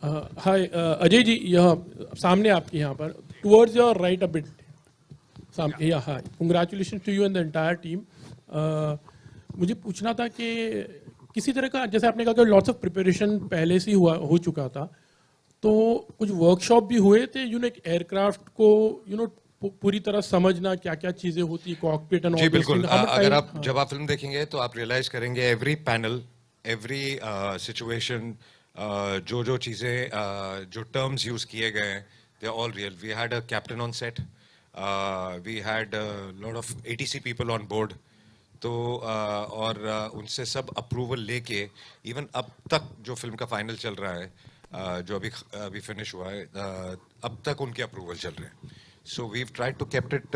हाय अजय जी, यह सामने आपके यहाँ पर towards your right a bit सामने, या hi, congratulation to you and the entire team. मुझे पूछना था कि किसी तरह का, जैसे आपने कहा कि लॉट्स ऑफ प्रिपरेशन पहले से ही हो चुका था, तो कुछ वर्कशॉप भी हुए थे, एक एयरक्राफ्ट को पूरी तरह समझना, क्या क्या चीजें होती, कॉकपिट एंड जी ऑल दोस बिल्कुल। थिंग्स, हाउ मच अगर टाइम? आप जब आप फिल्म देखेंगे तो आप रियलाइज करेंगे एवरी पैनल, एवरी सिचुएशन, जो जो चीजें, जो टर्म्स यूज किए गए हैं, they are all real. We had a captain on set, we had lot of ATC people on board. तो और उनसे सब अप्रूवल लेके इवन अब तक जो फिल्म का फाइनल चल रहा है, जो अभी अभी फिनिश हुआ है, अब तक उनके अप्रूवल चल रहे हैं। So we tried to kept it,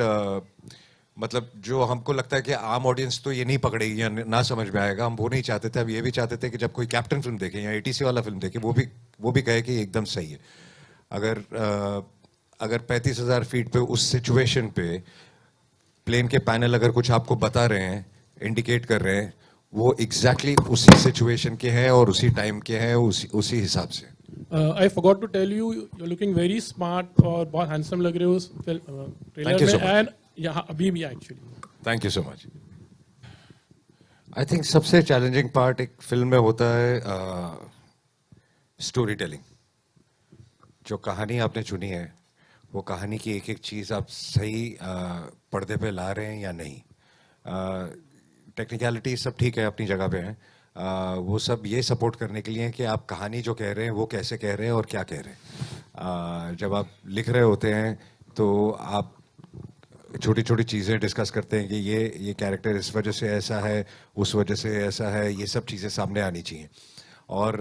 मतलब जो हमको लगता है कि आम ऑडियंस तो ये नहीं पकड़ेगी या ना समझ में आएगा, हम वो नहीं चाहते थे। अब ये भी चाहते थे कि जब कोई कैप्टन फिल्म देखे या एटीसी वाला फिल्म देखे, वो भी कहे कि एकदम सही है। अगर अगर 35,000 फीट पे उस सिचुएशन पे प्लेन के पैनल अगर कुछ आपको बता रहे हैं, इंडिकेट कर रहे हैं, वो एग्जैक्टली उसी सिचुएशन के हैं और उसी टाइम के हैं, उसी हिसाब से। I forgot to tell you, you are looking very smart और बहुत हैंडसम लग रहे हो उस ट्रेलर में, एंड यहाँ अभी भी actually. Thank you so much. I think सबसे चैलेंजिंग पार्ट एक फिल्म में होता है स्टोरी टेलिंग। जो कहानी आपने चुनी है, वो कहानी की एक एक चीज़ आप सही पर्दे पे ला रहे हैं या नहीं। टेक्निकलिटी सब ठीक है, अपनी जगह पे है। वो सब ये सपोर्ट करने के लिए है कि आप कहानी जो कह रहे हैं वो कैसे कह रहे हैं और क्या कह रहे हैं। जब आप लिख रहे होते हैं तो आप छोटी छोटी चीज़ें डिस्कस करते हैं कि ये कैरेक्टर इस वजह से ऐसा है, उस वजह से ऐसा है, ये सब चीज़ें सामने आनी चाहिए। और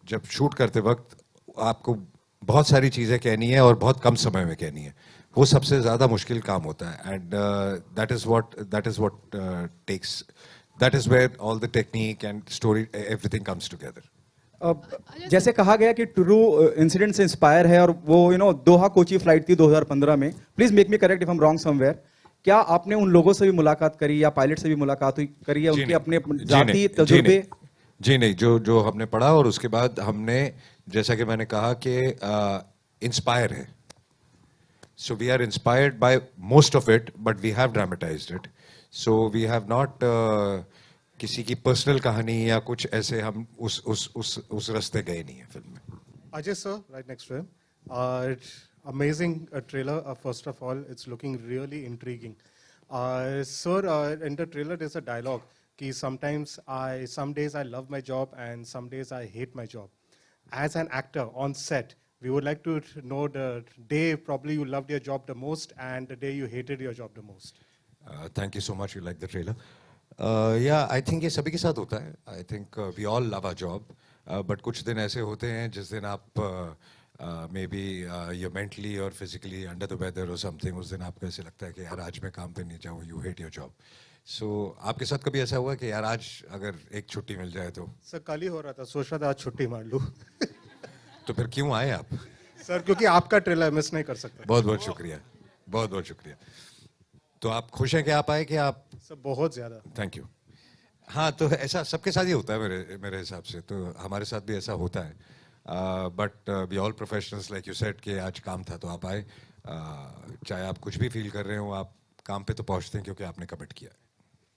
जब शूट करते वक्त आपको बहुत सारी चीज़ें कहनी है और बहुत कम समय में कहनी है, वो सबसे ज़्यादा मुश्किल काम होता है। And that is what takes, that is where all the technique and story everything comes together. जैसे कहा गया कि ट्रू इंसिडेंट से इंस्पायर है, और वो दोहा कोची फ्लाइट थी 2015 में। Please make me correct if I am wrong somewhere. क्या आपने उन लोगों से भी मुलाकात करी या पायलट से भी मुलाकात करी है, उनके अपने जाती तजुर्बे? जी नहीं, जो जो हमने पढ़ा और उसके बाद हमने, जैसा कि मैंने कहा कि इंस्पायर है, so we are inspired by most of it, but we have dramatised it. So we have not किसी की पर्सनल कहानी या कुछ ऐसे, हम उस रास्ते गए नहीं है फिल्म में। Ajay sir, right next to him. Amazing trailer. First of all, it's looking really intriguing. Sir, in the trailer there's a dialogue कि some days I love my job and some days I hate my job. As an actor on set, we would like to know the day probably you loved your job the most and the day you hated your job the most. Thank you so much. You like the trailer? Yeah, I think ये सभी के साथ होता है. I think we all love our job, but कुछ दिन ऐसे होते हैं जिस दिन आप maybe you're mentally or physically under the weather or something. उस दिन आपको ऐसे लगता है कि यार आज मैं काम पे नहीं जाऊँ. You hate your job. So आपके साथ कभी ऐसा हुआ कि यार आज अगर एक छुट्टी मिल जाए तो? सर कल ही हो रहा था, सोच रहा था आज छुट्टी मार लूँ. तो फिर क्यों आए आप? सर क्योंकि आपका ट्रेलर मिस नहीं कर सकता. बहुत बहुत शुक्रिया, बहुत बहुत शुक्रिया. तो आप खुश हैं कि आप आए कि आप? सर बहुत ज्यादा. Thank you. हाँ, तो ऐसा सबके साथ ही होता है मेरे हिसाब से, तो हमारे साथ भी ऐसा होता है. But we all professionals, like you said कि आज काम था तो आप आए. चाहे आप कुछ भी फील कर रहे हो, आप काम पे तो पहुंचते हैं क्योंकि आपने कमिट किया है.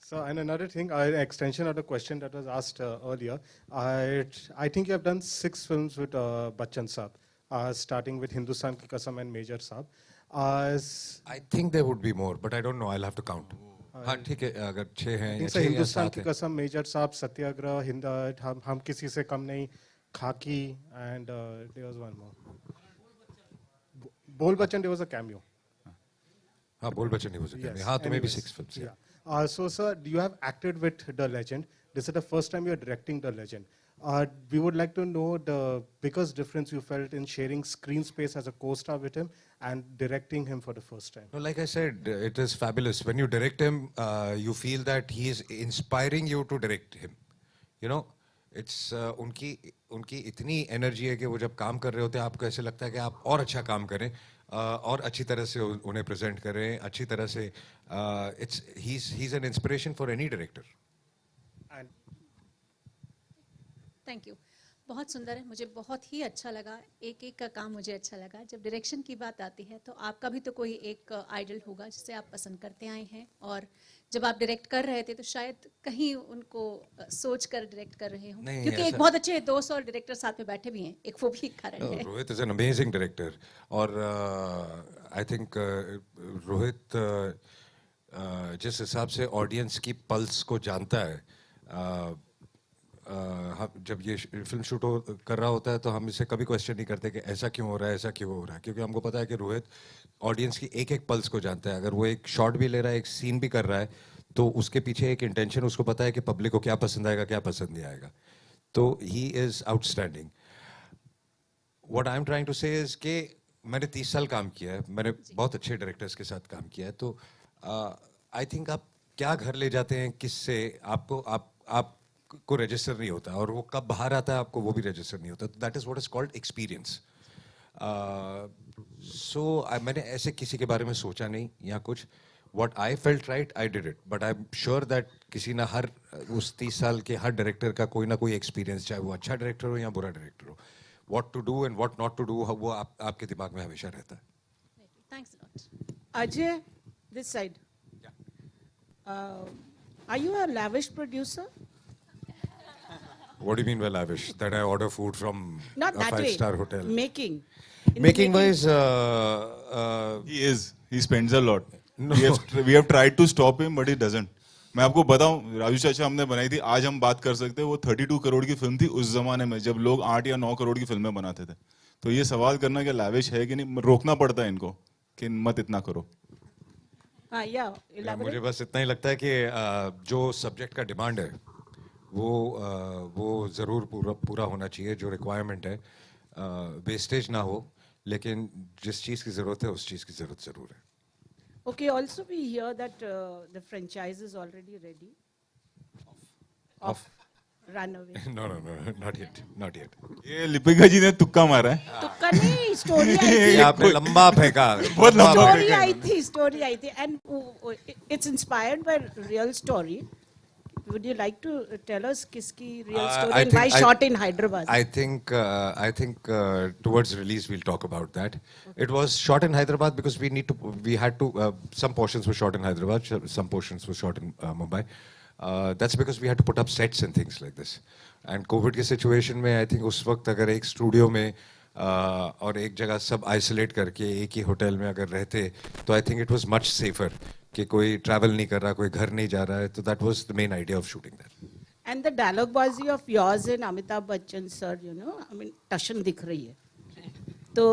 So, and another thing, an extension of the question that was asked earlier, I think you have done 6 films with Bachchan Saab, starting with Hindustan Ki Kasam and Major Saab. I think there would be more, but I don't know. I'll have to count. हाँ ठीक है, अगर 6 हैं या 6 या 7 हिंदुस्तान की कसम, major साहब, सत्याग्रह, हम किसी से कम नहीं, खाकी, and there was one more. Bol Bachchan, there was a cameo. हाँ, बोल बच्चन ही was a cameo. हाँ, तो maybe 6 films. Yeah. So, sir, you have acted with the legend. This is the first time you are directing the legend. We would like to know the biggest difference you felt in sharing screen space as a co-star with him and directing him for the first time. No, like I said, it is fabulous. When you direct him, you feel that he is inspiring you to direct him. You know, it's उनकी इतनी energy है कि वो जब काम कर रहे होते हैं आपको ऐसे लगता है कि आप और अच्छा काम करें, और अच्छी तरह से उन्हें प्रेजेंट करें, अच्छी तरह से. He's an inspiration for any director. And Thank you. बहुत सुंदर है, मुझे बहुत ही अच्छा लगा, एक एक का काम मुझे अच्छा लगा। जब डायरेक्शन की बात आती है तो आपका भी तो कोई एक आइडल होगा जिसे आप पसंद करते आए हैं, और जब आप डायरेक्ट कर रहे थे तो शायद कहीं उनको सोच कर डायरेक्ट कर रहे हो, नहीं, क्योंकि एक ऐसा- बहुत अच्छे दोस्त और डायरेक्टर साथ में बैठे भी हैं, एक वो भी एक कारण है। Rohit is an amazing director, और आई थिंक रोहित जिस हिसाब से ऑडियंस की पल्स को जानता है, हम जब ये फिल्म शूट कर रहा होता है तो हम इसे कभी क्वेश्चन नहीं करते कि ऐसा क्यों हो रहा है, ऐसा क्यों हो रहा है, क्योंकि हमको पता है कि रोहित ऑडियंस की एक एक पल्स को जानता है। अगर वो एक शॉट भी ले रहा है, एक सीन भी कर रहा है, तो उसके पीछे एक इंटेंशन, उसको पता है कि पब्लिक को क्या पसंद आएगा, क्या पसंद नहीं आएगा। तो he is outstanding. What I am trying to say is कि मैंने 30 साल काम किया है, मैंने बहुत अच्छे डायरेक्टर्स के साथ काम किया है, तो आई थिंक आप क्या घर ले जाते हैं किससे, आपको रजिस्टर नहीं होता, और वो कब बाहर आता है आपको वो भी रजिस्टर नहीं होता। That is what is called experience. So मैंने ऐसे किसी के बारे में सोचा नहीं या कुछ। What I felt right, I did it. But I'm sure that किसी ना हर उस 30 साल के हर डायरेक्टर का कोई ना कोई एक्सपीरियंस, चाहे वो अच्छा डायरेक्टर हो या बुरा डायरेक्टर हो, what to do and what not to do, वो आपके दिमाग में हमेशा रहता है। Thanks a lot. Ajay, this side. Are you a lavish producer? What do you mean by lavish? That I order food from Not a that way. 5-star hotel? Making. In the Making wise, He is. He spends a lot. We have tried to stop him, but he doesn't. मैं आपको बताऊं, राजू चाचा हमने बनाई थी, आज हम बात कर सकते हैं, वो 32 करोड़ की फिल्म थी उस जमाने में जब लोग 8 या 9 करोड़ की फिल्में बनाते थे। तो ये सवाल करना कि लाविश है कि नहीं, रोकना पड़ता है इनको कि मत इतना करो। Yeah, मुझे elaborate. बस इतना ही लगता है कि जो सब्जेक्ट का डिमांड है वो ज़रूर पूरा होना चाहिए, जो रिक्वायरमेंट है, वेस्टेज ना हो, लेकिन जिस चीज़ की ज़रूरत है उस चीज़ की ज़रूरत ज़रूर है। Okay, also we hear that the franchise is already ready. Of Runaway. No, not yet. ये लिपिका जी ने तुक्का मारा है। तो कहीं स्टोरी आई ये थी, आपने लंबा फेंका, बहुत लंबा स्टोरी आई थी, and it's inspired by real story. Would you like to tell us किसकी real story I and why think- shot in Hyderabad? I think towards release we'll talk about that. It was shot in Hyderabad because we had to, some portions were shot in Hyderabad, some portions were shot in Mumbai. That's because we had to put up sets and things like this. And COVID के situation में I think उस वक्त अगर एक studio में और एक जगह सब आइसोलेट करके एक ही होटल में अगर रहते, तो I think it was much safer कि कोई ट्रैवल नहीं कर रहा, कोई घर नहीं जा रहा है, तो that was the main idea of shooting that. And the dialogue bazi of yours and Amitabh Bachchan sir, you know, I mean, tashan dikh rahi hai. So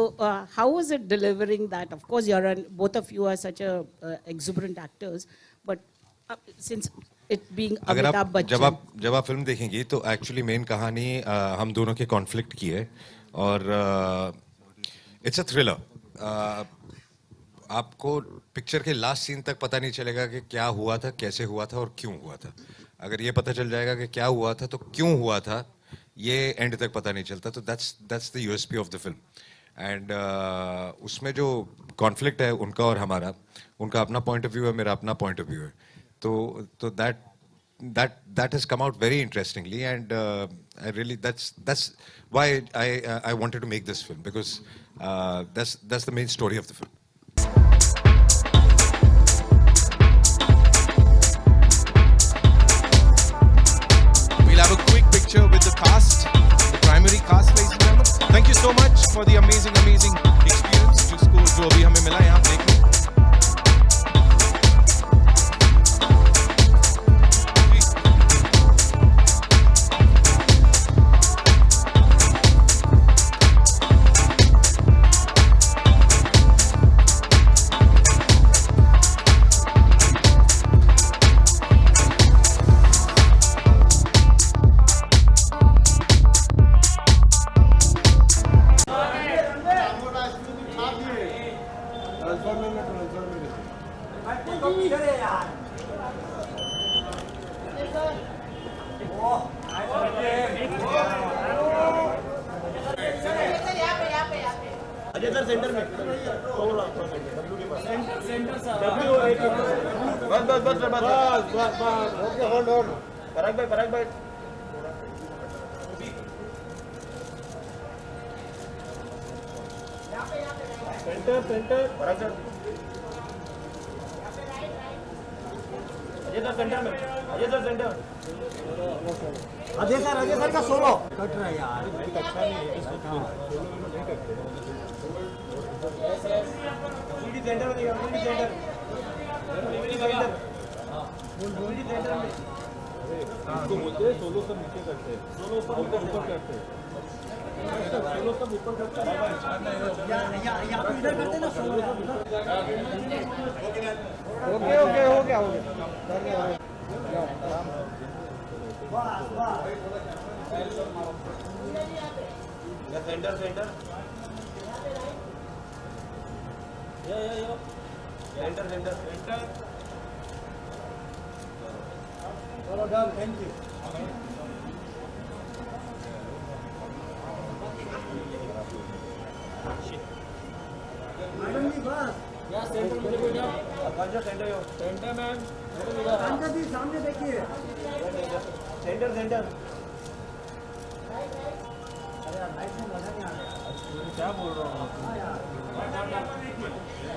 how was it delivering that? Of course, both of you are such a exuberant actors, but since it being अगर Amitabh आप Bachchan. जब आप film देखेंगी तो actually main कहानी हम दोनों के कॉन्फ्लिक्ट की है, और इट्स अ थ्रिलर। आपको पिक्चर के लास्ट सीन तक पता नहीं चलेगा कि क्या हुआ था, कैसे हुआ था और क्यों हुआ था। अगर ये पता चल जाएगा कि क्या हुआ था तो क्यों हुआ था, ये एंड तक पता नहीं चलता। तो that's the USP of the film. And उसमें जो कॉन्फ्लिक्ट है उनका और हमारा, उनका अपना पॉइंट ऑफ व्यू है, मेरा अपना पॉइंट ऑफ व्यू है, तो that has come out very interestingly, and I really that's why I wanted to make this film, because that's the main story of the film. We'll have a quick picture with the cast, the primary cast, ladies and gentlemen. Thank you so much for the amazing experience जो अभी हमें मिला यहाँ देखने। Ajay sir का solo cut रहा है यार। ओके ओके हो गया हो गया। Centre centre centre centre centre चलो डन थैंक यू। मैडम जी बस या सेंटर में देखो क्या कौन सा सेंटर हो सेंटर मैम सेंटर जी सामने देखिए सेंटर सेंटर अरे यार लाइट में मजा नहीं आ रहा क्या बोल रहा हूँ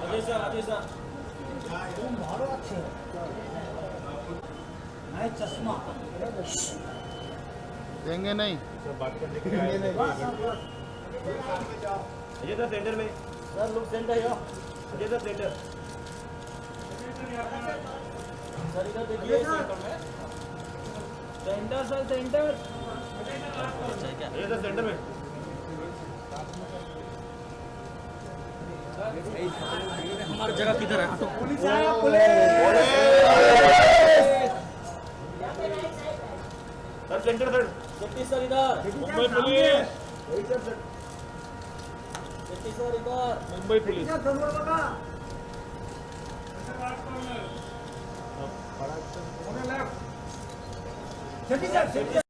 अजय सर तुम बहुत अच्छे हो नहीं चश्मा देंगे नहीं बात करने के लिए अजय सर सेंटर में सर लोग सेंटर है अजय सर सेंटर सर इधर देखिए centre sir centre Ajay sir centre में हमारी जगह किधर है पुलिस आया sir centre sir safety sir इधर मुंबई पुलिस सेफ्टी सर इधर मुंबई पुलिस सेफ्टी सर